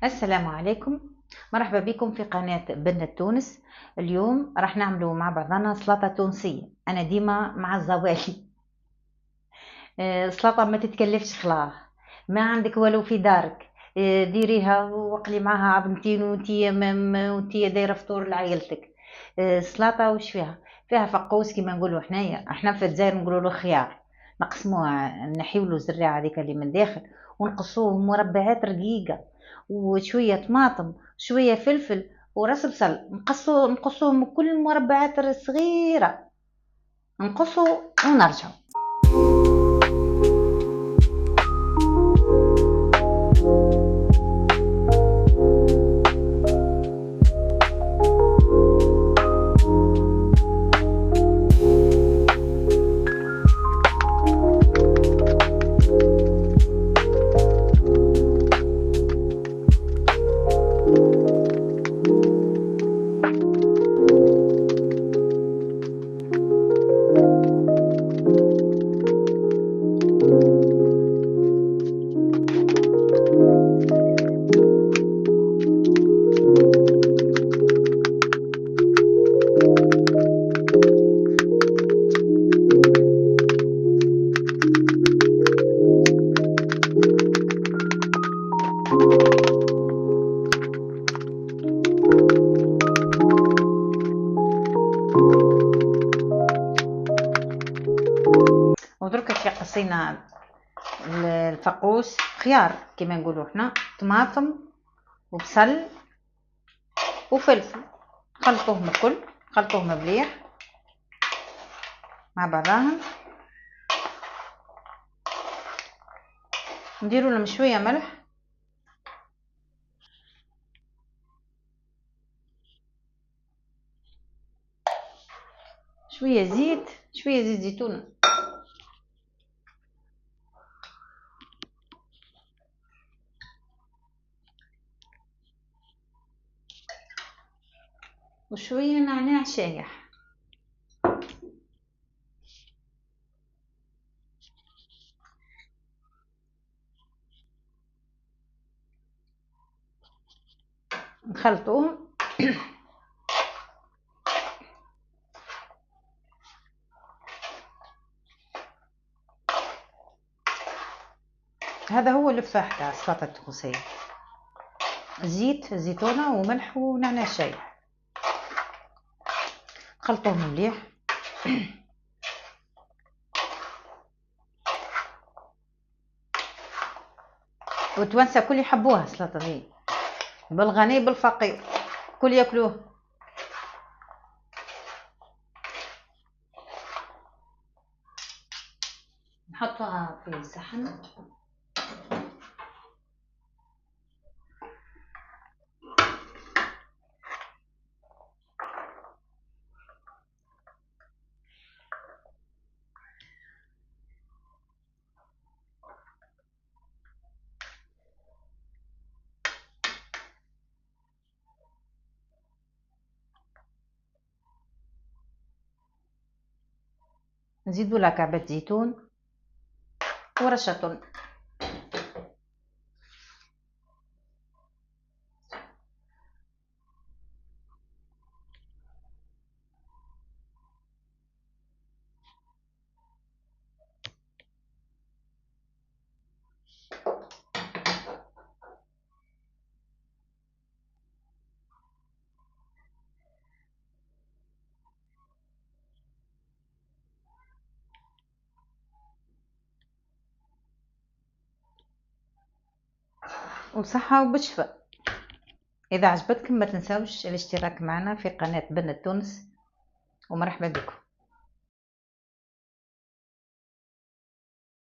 السلام عليكم، مرحبا بكم في قناة بنة تونس. اليوم راح نعملوا مع بعضنا سلطة تونسية. أنا ديما مع الزوالي. سلطة ما تتكلفش خلاص، ما عندك والو في دارك. ديريها وقلي معها عظمتين وانتي دايرة فطور لعائلتك. سلطة وش فيها؟ فيها فقوس كما نقولوا احنا في الجزائر نقولوا له خيار. نقسموها، نحيولو الزريعة هذيك اللي من داخل ونقصوه مربعات رقيقة، وشوية طماطم، شوية فلفل وراس بصل. نقصوهم كل مربعات صغيرة، نقصوا ونرجعوا. ودركا كي قصينا الفقوس خيار كما نقولوا احنا، طماطم وبصل وفلفل، خلطوهم الكل، خلطوهم مليح مع بعضاهم. نديروا لهم شويه ملح، شويه زيت، شويه زيت زيتون، وشويه نعناع شايح. نخلطوهم. هذا هو الفاح تاع السلطه التونسيه، زيت زيتونه وملح ونعناع شايح، خلطوهم مليح. وتوانسه كل يحبوها السلطه دي، بالغني بالفقير كل ياكلوه. نحطها في صحن. نزيدوا لها كعبة زيتون ورشة. وصحة وبشفاء. إذا عجبتكم ما تنسوش الاشتراك معنا في قناة بنة تونس، ومرحبا بكم.